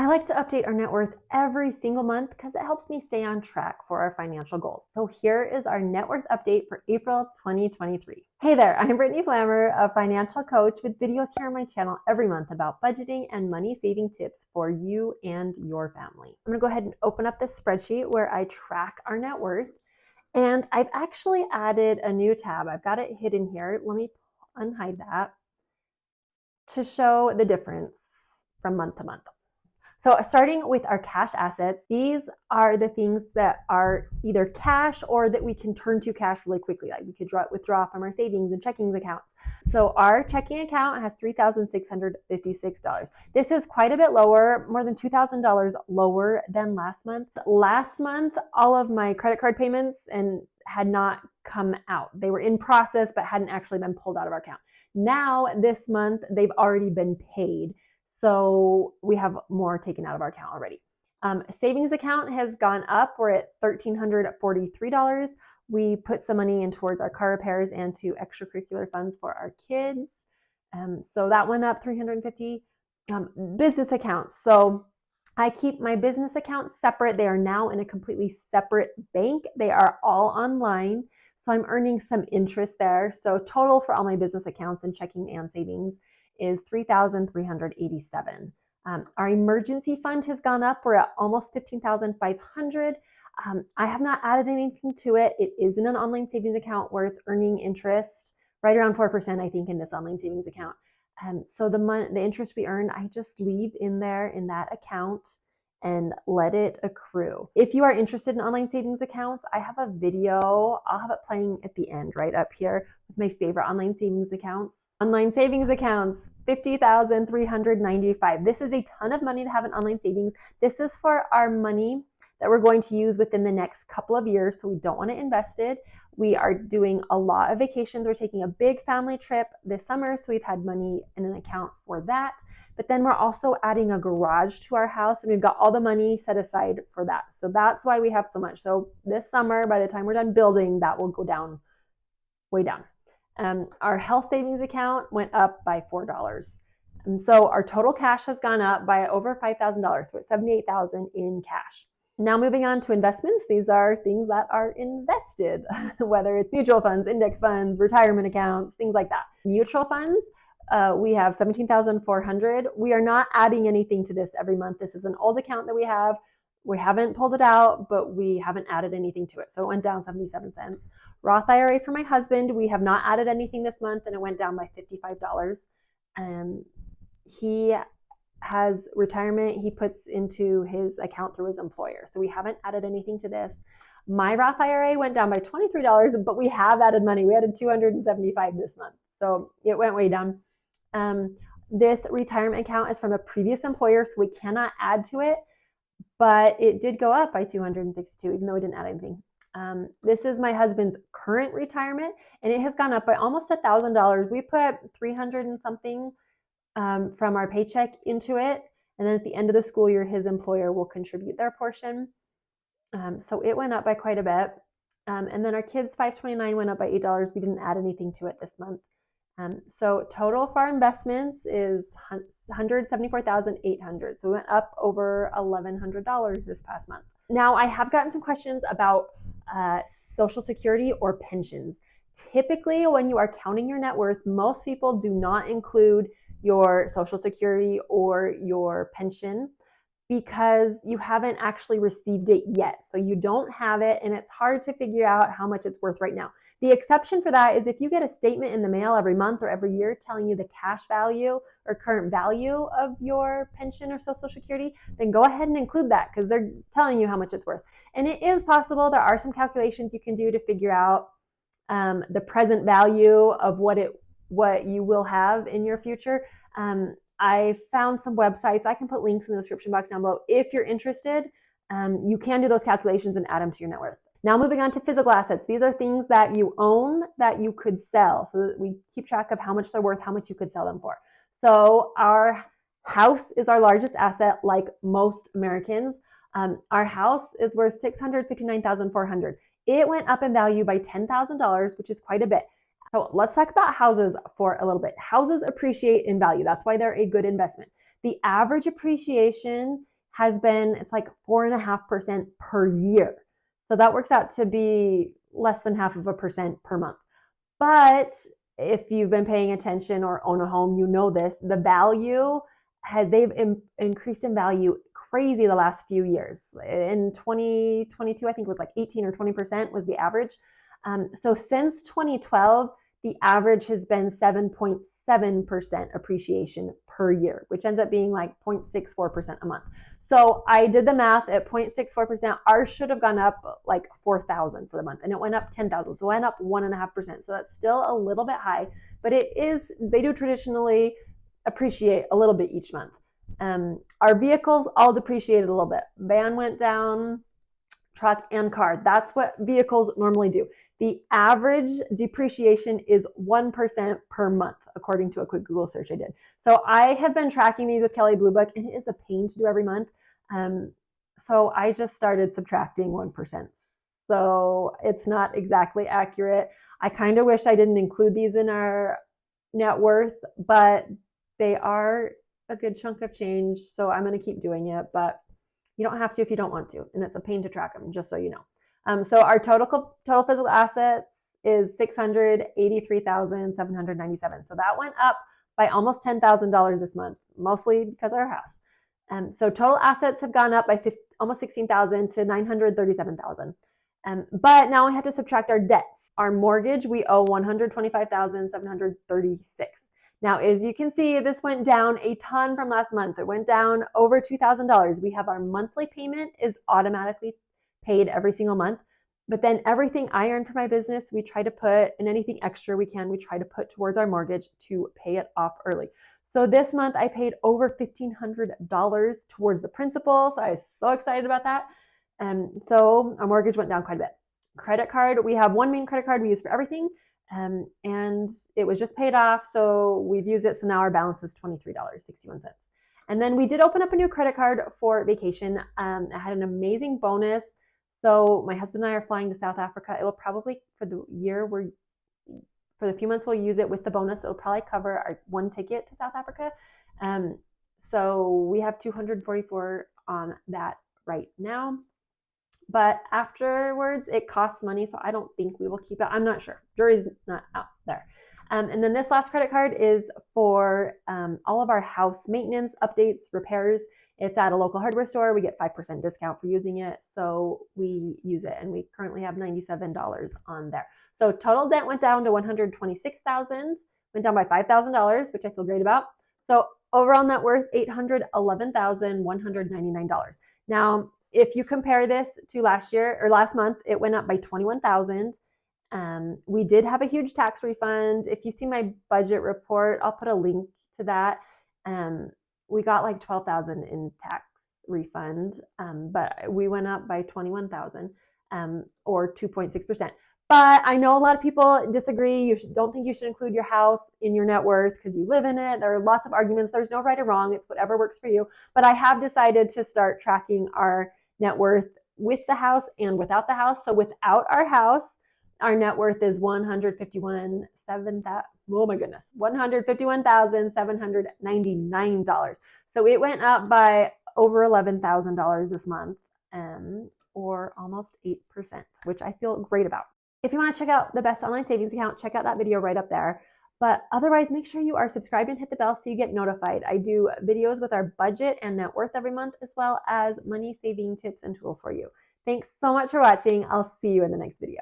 I like to update our net worth every single month because it helps me stay on track for our financial goals. So here is our net worth update for April 2023. Hey there, I'm Brittany Flammer, a financial coach with videos here on my channel every month about budgeting and money saving tips for you and your family. I'm gonna go ahead and open up this spreadsheet where I track our net worth. And I've actually added a new tab. I've got it hidden here. Let me unhide that to show the difference from month to month. So starting with our cash assets, these are the things that are either cash or that we can turn to cash really quickly. Like we could withdraw from our savings and checking accounts. So our checking account has $3,656. This is quite a bit lower, more than $2,000 lower than last month. Last month, all of my credit card payments had not come out. They were in process, but hadn't actually been pulled out of our account. Now, this month, they've already been paid. So we have more taken out of our account already. Savings account has gone up. We're at $1,343. We put some money in towards our car repairs and to extracurricular funds for our kids. So that went up $350. Business accounts. So I keep my business accounts separate. They are now in a completely separate bank. They are all online. So I'm earning some interest there. So total for all my business accounts and checking and savings is $3,387. Our emergency fund has gone up. We're at almost $15,500. I have not added anything to it. It is in an online savings account where it's earning interest right around 4%, I think, in this online savings account. So the interest we earn, I just leave in there in that account and let it accrue. If you are interested in online savings accounts, I have a video. I'll have it playing at the end right up here with my favorite online savings accounts. Online savings accounts, $50,395. This is a ton of money to have in online savings. This is for our money that we're going to use within the next couple of years, so we don't want to invest it. We are doing a lot of vacations. We're taking a big family trip this summer, so we've had money in an account for that. But then we're also adding a garage to our house, and we've got all the money set aside for that. So that's why we have so much. So this summer, by the time we're done building, that will go down, way down. Our health savings account went up by $4. And so our total cash has gone up by over $5,000. So it's $78,000 in cash. Now moving on to investments. These are things that are invested, whether it's mutual funds, index funds, retirement accounts, things like that. Mutual funds, we have $17,400. We are not adding anything to this every month. This is an old account that we have. We haven't pulled it out, but we haven't added anything to it. So it went down 77 cents. Roth IRA for my husband, we have not added anything this month, and it went down by $55. He has retirement he puts into his account through his employer. So we haven't added anything to this. My Roth IRA went down by $23, but we have added money. We added $275 this month. So it went way down. This retirement account is from a previous employer, so we cannot add to it, but it did go up by $262, even though we didn't add anything. This is my husband's current retirement, and it has gone up by almost $1,000. We put 300 and something from our paycheck into it, and then at the end of the school year, his employer will contribute their portion. So it went up by quite a bit. And then our kids' 529 went up by $8. We didn't add anything to it this month. So total for our investments is $174,800. So we went up over $1,100 this past month. Now I have gotten some questions about Social Security or pensions. Typically, when you are counting your net worth, most people do not include your Social Security or your pension because you haven't actually received it yet. So you don't have it, and it's hard to figure out how much it's worth right now. The exception for that is if you get a statement in the mail every month or every year telling you the cash value or current value of your pension or Social Security, then go ahead and include that because they're telling you how much it's worth. And it is possible. There are some calculations you can do to figure out the present value of what you will have in your future. I found some websites. I can put links in the description box down below. If you're interested, you can do those calculations and add them to your net worth. Now moving on to physical assets. These are things that you own that you could sell, so that we keep track of how much they're worth, how much you could sell them for. So our house is our largest asset, like most Americans. Our house is worth $659,400. It went up in value by $10,000, which is quite a bit. So let's talk about houses for a little bit. Houses appreciate in value. That's why they're a good investment. The average appreciation has been, it's like 4.5% per year. So that works out to be less than 0.5% per month. But if you've been paying attention or own a home, you know this, the value they've increased in value crazy the last few years. In 2022, I think it was like 18 or 20% was the average. So since 2012, the average has been 7.7% appreciation per year, which ends up being like 0.64% a month. So I did the math at 0.64%. Ours should have gone up like 4,000 for the month, and it went up 10,000. So it went up 1.5%. So that's still a little bit high, but it is, they do traditionally appreciate a little bit each month. Our vehicles all depreciated a little bit. Van went down, truck and car. That's what vehicles normally do. The average depreciation is 1% per month, according to a quick Google search I did. So I have been tracking these with Kelley Blue Book, and it is a pain to do every month. So I just started subtracting 1%. So it's not exactly accurate. I kind of wish I didn't include these in our net worth, but they are a good chunk of change. So I'm going to keep doing it, but you don't have to if you don't want to, and it's a pain to track them, just so you know. So our total physical assets is $683,797. So that went up by almost $10,000 this month, mostly because of our house. So total assets have gone up by almost $16,000 to $937,000. But now we have to subtract our debts. Our mortgage, we owe $125,736. Now, as you can see, this went down a ton from last month. It went down over $2,000. We have our monthly payment is automatically paid every single month. But then everything I earn for my business, we try to put, and anything extra we can, we try to put towards our mortgage to pay it off early. So this month I paid over $1,500 towards the principal. So I was so excited about that. So our mortgage went down quite a bit. Credit card, we have one main credit card we use for everything. And it was just paid off, so we've used it. So now our balance is $23.61. And then we did open up a new credit card for vacation. I had an amazing bonus. So my husband and I are flying to South Africa. It will probably, for the year, for the few months we'll use it with the bonus, it'll probably cover our one ticket to South Africa. So we have $244 on that right now. But afterwards, it costs money, so I don't think we will keep it. I'm not sure. Jury's not out there. And then this last credit card is for all of our house maintenance, updates, repairs. It's at a local hardware store. We get 5% discount for using it, so we use it, and we currently have $97 on there. So total debt went down to $126,000, went down by $5,000, which I feel great about. So overall net worth, $811,199. Now, if you compare this to last month, it went up by $21,000. We did have a huge tax refund. If you see my budget report, I'll put a link to that. We got like $12,000 in tax refund, but we went up by $21,000, or 2.6%. But I know a lot of people disagree. Don't think you should include your house in your net worth because you live in it. There are lots of arguments. There's no right or wrong. It's whatever works for you. But I have decided to start tracking our net worth with the house and without the house. So without our house, our net worth is $151,799. So it went up by over $11,000 this month, or almost 8%, which I feel great about. If you want to check out the best online savings account, check out that video right up there. But otherwise, make sure you are subscribed and hit the bell so you get notified. I do videos with our budget and net worth every month, as well as money saving tips and tools for you. Thanks so much for watching. I'll see you in the next video.